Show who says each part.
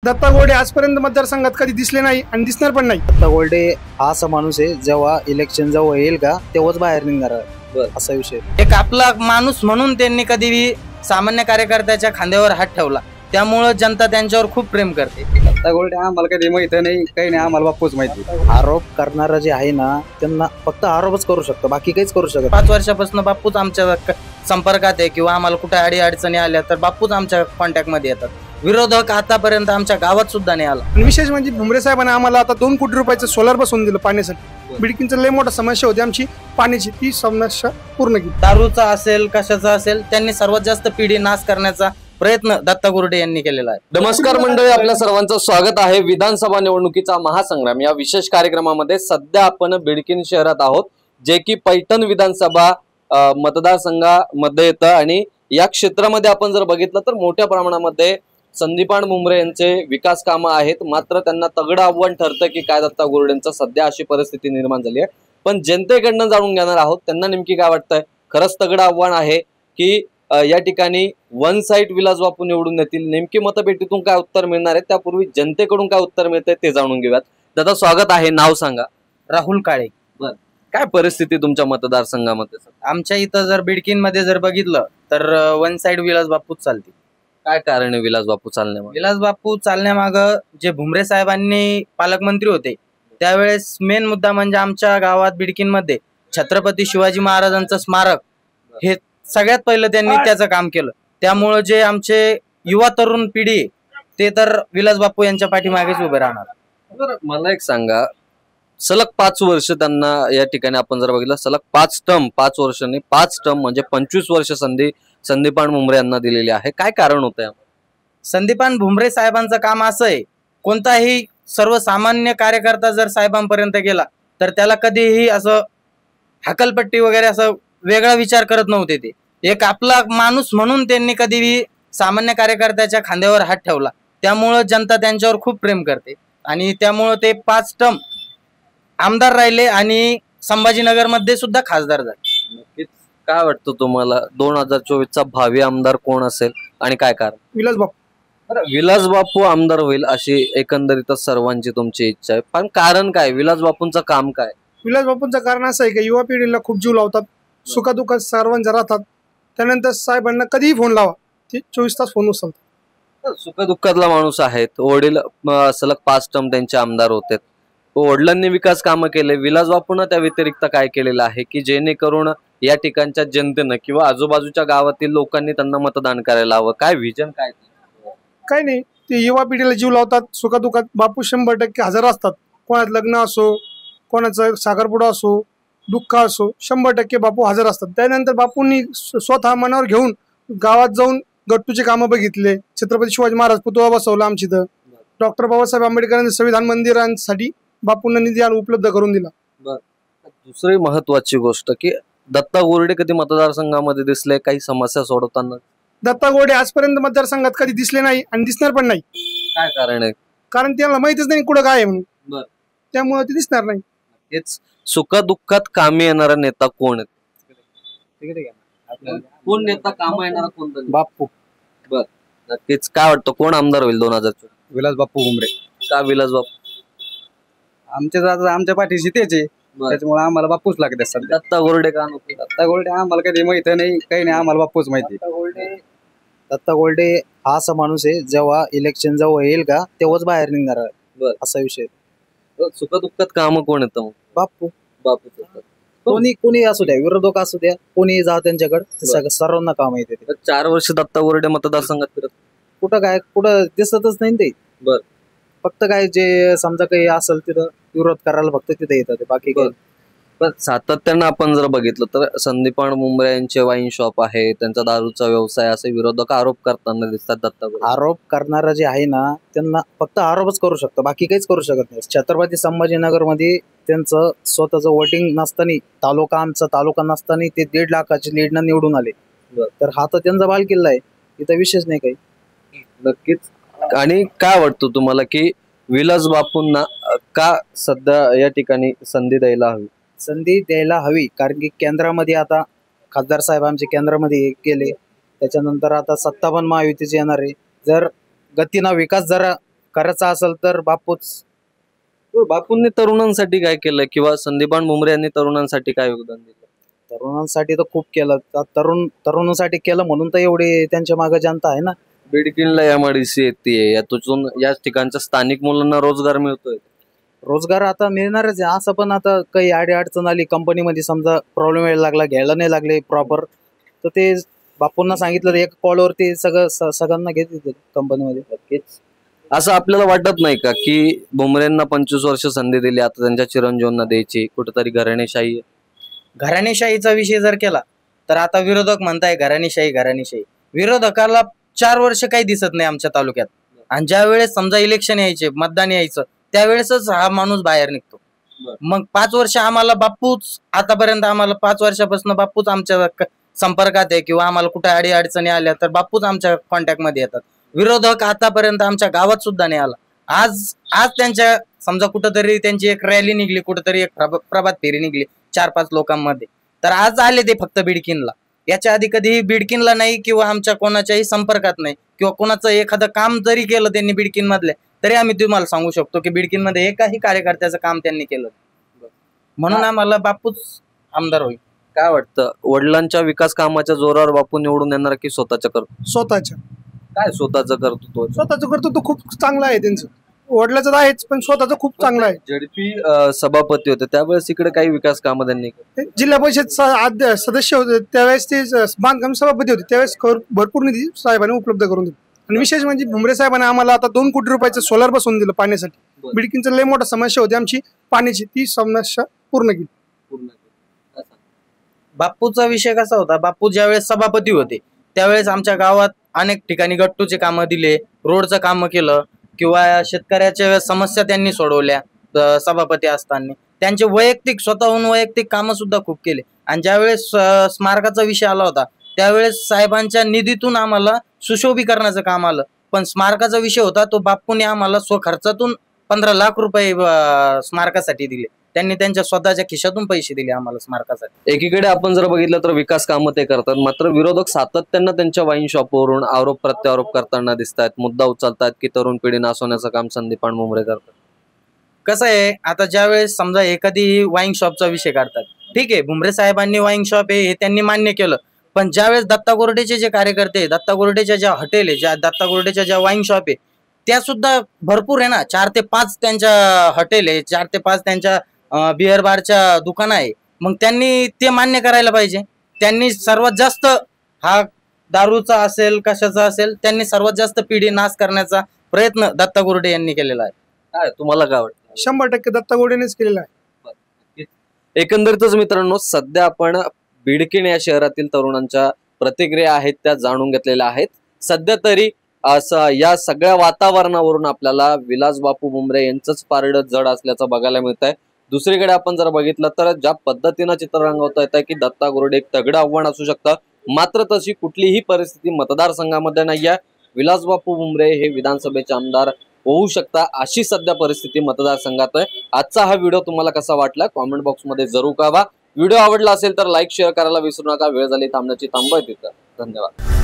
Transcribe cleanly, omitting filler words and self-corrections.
Speaker 1: दत्ता गोरडे आजपर्यंत मतदारसंघात कधी दिसले नाही आणि दिसणार पण नाही।
Speaker 2: दत्ता गोरडे हा असा माणूस आहे, जेव्हा इलेक्शन जवळ येईल का तेव्हाच बाहेर निघणार असा विषय।
Speaker 3: एक आपला माणूस म्हणून त्यांनी कधीही सामान्य कार्यकर्त्याच्या खांद्यावर हात ठेवला, त्यामुळे जनता त्यांच्यावर खूप प्रेम करते।
Speaker 4: दत्ता गोरडे आम्हाला कधी माहित नाही, काही नाही, आम्हाला बापूच माहिती।
Speaker 2: आरोप करणारा जे आहे ना त्यांना फक्त आरोपच करू शकतो, बाकी काहीच करू शकत।
Speaker 3: 5 वर्षापासून बापूच आमच्या संपर्कात आहे किंवा आम्हाला कुठे अडचणी आल्या तर बापूच आमच्या कॉन्टॅक्ट मध्ये येतात। विरोधक आतापर्यंत आमच्या गावात सुद्धा नाही आला।
Speaker 1: विशेष म्हणजे भुमरे साहेबांनी आम्हाला आता 2 कोटी रुपयाचं सोलार बसवून दिलं पाण्यासाठी। बिडकींचं लय मोठा समस्या होती आमची पाण्याची, ती समस्या पूर्ण केली।
Speaker 3: दारूचा असेल कशाचा असेल, त्यांनी सर्वात जास्त पिढी नाश करण्याचा प्रयत्न दत्ता गोरडे यांनी केलेला आहे।
Speaker 5: नमस्कार मंडळी, आपल्या सर्वांचं स्वागत आहे विधानसभा निवडणुकीचा महासंग्राम या विशेष कार्यक्रमामध्ये। सध्या आपण बिडकीन शहरात आहोत, जे की पैठण विधानसभा मतदारसंघामध्ये येतं आणि या क्षेत्रामध्ये आपण जर बघितलं तर मोठ्या प्रमाणामध्ये संदीपान भुमरे यांचे विकास कामं आहेत। मात्र त्यांना तगडं आव्हान ठरतं की काय दत्ता गोरडेंचं सध्या अशी परिस्थिती निर्माण झाली आहे। पण जनतेकडनं जाणून घेणार आहोत त्यांना नेमकी काय वाटतंय। खरंच तगडं आव्हान आहे की या ठिकाणी वन साइड विलास बापू निवडून येतील, नेमकी मतपेटीतून काय उत्तर मिळणार आहे त्यापूर्वी जनतेकडून काय उत्तर मिळतंय ते जाणून घेऊयात। दादा स्वागत आहे, नाव सांगा।
Speaker 3: राहुल काळे।
Speaker 5: काय परिस्थिती तुमच्या मतदारसंघामध्ये?
Speaker 3: आमच्या इथं जर बिडकीन मध्ये जर बघितलं तर वन साइड विलास बापूच चालते।
Speaker 5: काय कारण आहे विलास बापू चालण्यामागे?
Speaker 3: विलास बापू चालण्यामागं जे भुमरे साहेबांनी पालकमंत्री होते त्यावेळेस मेन मुद्दा म्हणजे आमच्या गावात बिडकीन मध्ये छत्रपती शिवाजी महाराजांचं स्मारक हे सगळ्यात पहिलं त्यांनी त्याचं काम केलं। त्यामुळे जे आमचे युवा तरुण पिढी ते तर विलास बापू यांच्या पाठीमागेच उभे राहणार।
Speaker 5: बरं मला एक सांगा, सलग 5 वर्ष त्यांना या ठिकाणी आपण जर बघितलं, सलग 5 टर्म 5 वर्षांनी 5 टर्म म्हणजे 25 वर्ष संदीपान भुमरे यांना दिलेली आहे। काय कारण होतं?
Speaker 3: संदीपान भुमरे साहेबांचं काम असं आहे, कोणताही सर्वसामान्य कार्यकर्ता जर साहेबांपर्यंत गेला तर त्याला कधीही असं हकलपट्टी वगैरे असं वेगळा विचार करत नव्हते। ते एक आपला माणूस म्हणून त्यांनी कधीही सामान्य कार्यकर्त्याच्या खांद्यावर हात ठेवला, त्यामुळे जनता त्यांच्यावर खूप प्रेम करते आणि त्यामुळे ते 5 टर्म आमदार राहिले आणि संभाजीनगर मध्ये सुद्धा खासदार झाले।
Speaker 5: नक्कीच काय वाटतं तुम्हाला 2024 चा भावी आमदार कोण असेल आणि काय कारण?
Speaker 1: विलास बापू।
Speaker 5: विलास बापू आमदार होईल अशी एकंदरीतच सर्वांची तुमची इच्छा आहे, पण कारण काय? विलास बापूंचं काम काय?
Speaker 1: विलास बापूंचं कारण असं आहे की युवा पिढीला खूप जीव लावतात, सुखादुखात सर्वांच्या राहतात। त्यानंतर साहेबांना कधीही फोन लावा, ते 24 तास फोन उचलतात।
Speaker 5: सुखदुःखातला माणूस आहेत। वडील सलग 5 टर्म त्यांचे आमदार होते, वडिलांनी विकास कामं केले। विलास बापूंना त्या व्यतिरिक्त काय केलेलं आहे की जेणेकरून या ठिकाणच्या जनतेनं किंवा आजूबाजूच्या गावातील लोकांनी त्यांना मतदान करायला हवं? काय व्हिजन काय?
Speaker 1: काही नाही, ते युवा पिढीला जीव लावतात। सुखादुखात बापू 100% हजर असतात। कोणात लग्न असो, कोणाचं साखरपुडा असो, दुःख असो, 100% बापू हजर असतात। त्यानंतर बापूंनी स्वतः मनावर घेऊन गावात जाऊन गट्टूचे कामं बघितले। छत्रपती शिवाजी महाराज पुतळा बसवला आमची इथं। डॉक्टर बाबासाहेब आंबेडकरांनी संविधान मंदिरांसाठी बापूंना निधी उपलब्ध करून दिला।
Speaker 5: दुसरी महत्वाची गोष्ट की दत्ता गोरडे कधी मतदारसंघामध्ये दिसले काही समस्या सोडवताना?
Speaker 1: दत्ता गोरडे आजपर्यंत मतदारसंघात कधी दिसले नाही आणि दिसणार पण नाही।
Speaker 5: काय कारण आहे?
Speaker 1: कारण त्यांना माहितच नाही कुठं काय आहे म्हणून, त्यामुळे ते दिसणार नाही।
Speaker 5: हेच सुखदुःखात कामी येणारा नेता कोण आहे? कोण नेता कामा येणारा कोण?
Speaker 4: बापू।
Speaker 5: बर नक्कीच काय वाटतं कोण आमदार होईल 2024?
Speaker 4: विलास बापू भुमरे।
Speaker 5: का विलास बापू?
Speaker 4: आमच्या पाठीशी तेच आहे, त्याच्यामुळे आम्हाला बापूच लागते सध्या।
Speaker 5: दत्ता गोरडे का नको?
Speaker 4: दत्ता गोरडे आम्हाला कधी माहित नाही, काही नाही, आम्हाला बापूच माहिती।
Speaker 2: दत्ता गोरडे हा असा माणूस आहे, जेव्हा इलेक्शन जवळ येईल का तेव्हाच बाहेर निघणार असा विषय।
Speaker 5: सुखदुःखात काम कोण येतं मग?
Speaker 2: बापू।
Speaker 5: बापू
Speaker 2: कोणी असू द्या, विरोधक असू द्या, कोणी जा त्यांच्याकडे, सर्वांना काम येते।
Speaker 5: 4 वर्ष दत्ता गोरडे मतदारसंघात फिरत
Speaker 2: कुठं दिसतच नाही ते।
Speaker 5: बर
Speaker 2: फक्त काय जे समजा काही असेल तिथं विरोध करायला फक्त तिथे येतात, बाकी काही।
Speaker 5: पण सातत्यानं आपण जर बघितलं तर संदीपान भुमरे यांचे वाईन शॉप आहे, त्यांचा दारूचा व्यवसाय, असे विरोधक आरोप करताना दिसतात दत्ता गोरडे।
Speaker 2: आरोप करणारा जे आहे ना त्यांना फक्त आरोपच करू शकतो, बाकी काहीच करू शकत नाही। छत्रपती संभाजीनगर मध्ये त्यांचं स्वतःचं वोटिंग नसताना, आमचा तालुका नसताना ते 1.5 लाखाची लीडनं निवडून आले। तर हा तर त्यांचा बालकिल्ला आहे, इथं विशेष नाही काही।
Speaker 5: नक्कीच। आणि काय वाटतं तुम्हाला की विलास बापूंना का सध्या या ठिकाणी संधी द्यायला हवी?
Speaker 2: संधी द्यायला हवी कारण की केंद्रामध्ये आता खासदार साहेब आमचे केंद्रामध्ये गेले, त्याच्यानंतर आता सत्ता पण महायुतीची येणार आहे। जर गतीनं विकास जरा करायचं असेल तर बापूच.
Speaker 5: बापूंनी तरुणांसाठी काय केलं किंवा संदीपान भुमरे यांनी तरुणांसाठी काय योगदान दिलं?
Speaker 2: तरुणांसाठी तर खूप केलं. तरुणांसाठी केलं म्हणून तर एवढी त्यांच्या मागे जनता आहे ना.
Speaker 5: बिडकीनला एमआयडीसी येते, यातून या ठिकाणच्या स्थानिक मुलांना रोजगार मिळतोय.
Speaker 2: रोजगार आता मिळणारच आहे. असं पण आता काही अडचण आली कंपनीमध्ये, समजा प्रॉब्लेम यायला लागला, घ्यायला नाही लागले प्रॉपर, तर ते बापूंना सांगितलं एक कॉलवर ते सगळ्यांना घेत कंपनीमध्ये.
Speaker 5: नक्कीच. असं आपल्याला वाटत नाही का की भुमरेंना 25 वर्ष संधी दिली, आता त्यांच्या चिरंजीवांना द्यायची, कुठेतरी घराणेशाही आहे?
Speaker 3: घराणेशाहीचा विषय जर केला तर आता विरोधक म्हणताय घराणेशाही. विरोधकाला 4 वर्ष काही दिसत नाही आमच्या तालुक्यात, आणि ज्या वेळेस समजा इलेक्शन यायचे, मतदान यायचं, त्यावेळेसच हा माणूस बाहेर निघतो. मग 5 वर्ष आम्हाला बापूच, आतापर्यंत आम्हाला 5 वर्षापासून बापूच आमच्या संपर्कात आहे, किंवा आम्हाला कुठे अडचणी आल्या तर बापूच आमच्या कॉन्टॅक्ट मध्ये येतात. विरोधक आतापर्यंत आमच्या गावात सुद्धा नाही आला. आज त्यांच्या समजा कुठंतरी त्यांची एक रॅली निघली, कुठंतरी एक प्रभात फेरी निघली 4-5 लोकांमध्ये, तर आज आले ते फक्त बिडकीनला. याच्या आधी कधीही बिडकीनला नाही, किंवा आमच्या कोणाच्याही संपर्कात नाही, किंवा कोणाचं एखादं काम जरी केलं त्यांनी बिडकीन मधले, तरी आम्ही तुम्हाला सांगू शकतो की बिडकीन मध्ये एकाही कार्यकर्त्याचं काम त्यांनी केलं. म्हणून आम्हाला बापूच आमदार होईल.
Speaker 5: काय वाटतं, वडिलांच्या विकास कामाच्या जोरावर बापू निवडून येणार की स्वतःच्या करतो?
Speaker 1: स्वतःच्या
Speaker 5: काय स्वतःचं करतो तो?
Speaker 1: स्वतःचं करतो तो खूप चांगला आहे त्यांचं. वडिलाचं तर आहेच, पण स्वतःचं खूप चांगलं आहे.
Speaker 5: झडपी सभापती होते त्यावेळेस इकडे काही विकास कामं त्यांनी केली.
Speaker 1: ते जिल्हा परिषद सदस्य होते त्यावेळेस, ते बांधकाम सभापती होते त्यावेळेस भरपूर निधी साहेबांनी उपलब्ध करून दिला. आणि विशेष म्हणजे भुमरे साहेबांनी आम्हाला आता 2 कोटी रुपयाचं सोलार बसवून दिलं पाण्यासाठी. बिडकीनचं लय मोठा समस्या होती आमची पाण्याची, ती समस्या पूर्ण केली.
Speaker 3: बापूचा विषय कसा होता, बापू ज्यावेळेस सभापती होते त्यावेळेस आमच्या गावात अनेक ठिकाणी गट्टूचे कामं दिले, रोडचं काम केलं, किंवा शेतकऱ्याच्या समस्या त्यांनी सोडवल्या सभापती असताना. त्यांचे स्वतःहून वैयक्तिक कामं सुद्धा खूप केले. आणि ज्यावेळेस स्मारकाचा विषय आला होता त्यावेळेस साहेबांच्या निधीतून आम्हाला सुशोभीकरणाचं काम आलं, पण स्मारकाचा विषय होता तो बापूने आम्हाला स्वखर्चातून 15 लाख रुपये स्मारकासाठी दिले. त्यांनी त्यांच्या स्वतःच्या खिशातून पैसे दिले आम्हाला स्मारकासाठी.
Speaker 5: एकीकडे आपण जर बघितलं तर विकास कामं ते करतात, मात्र विरोधक सातत्यानं त्यांच्या वाईन शॉपवरून आरोप प्रत्यारोप करताना दिसतात, मुद्दा उचलतात की तरुण पिढी नासवण्याचं काम संदीपान भुमरे करतात.
Speaker 3: कसं आहे, आता ज्यावेळेस समजा एखादी वाईन शॉपचा विषय काढतात, ठीक आहे, भुमरे साहेबांनी वाईन शॉप हे त्यांनी मान्य केलं, पण ज्यावेळेस दत्ता गोरडेचे जे कार्यकर्ते, दत्ता गोरडेच्या ज्या हॉटेल आहे, दत्ता गोरडेच्या ज्या वाईन शॉप आहे, त्या सुद्धा भरपूर आहे ना. 4 ते 5 त्यांच्या हॉटेल आहे, 4 ते 5 त्यांच्या बिअर बारच्या दुकान आहे. मग त्यांनी ते मान्य करायला पाहिजे. त्यांनी सर्वात जास्त, हा दारूचा असेल कशाचा असेल, त्यांनी सर्वात जास्त पिढी नाश करण्याचा प्रयत्न दत्ता गोरडे यांनी केलेला आहे.
Speaker 5: काय तुम्हाला काय वाटतं?
Speaker 1: 100% दत्ता गोरडेनेच केलेला आहे.
Speaker 5: एकंदरीतच मित्रांनो, सध्या आपण बिडकीन या शहरातील तरुणांच्या प्रतिक्रिया आहेत त्या जाणून घेतलेल्या आहेत. सध्या तरी असं या सगळ्या वातावरणावरून आपल्याला विलास बापू भुमरे यांचंच पारडं जड असल्याचं बघायला मिळत आहे. दुसरीकडे आपण जर बघितलं तर ज्या पद्धतीनं चित्र रंगवता येतं की दत्ता गोरडे एक तगडं आव्हान असू शकतं, मात्र तशी कुठलीही परिस्थिती मतदारसंघामध्ये नाहीये. विलास बापू भुमरे हे विधानसभेचे आमदार होऊ शकता, अशी सध्या परिस्थिती मतदारसंघात आहे. आजचा हा व्हिडिओ तुम्हाला कसा वाटला कॉमेंट बॉक्समध्ये जरूर कळवा. व्हिडिओ आवडला असेल तर लाईक शेअर करायला विसरू नका. वेळ झाली थांबण्याची, थांबवाय तिथं. धन्यवाद.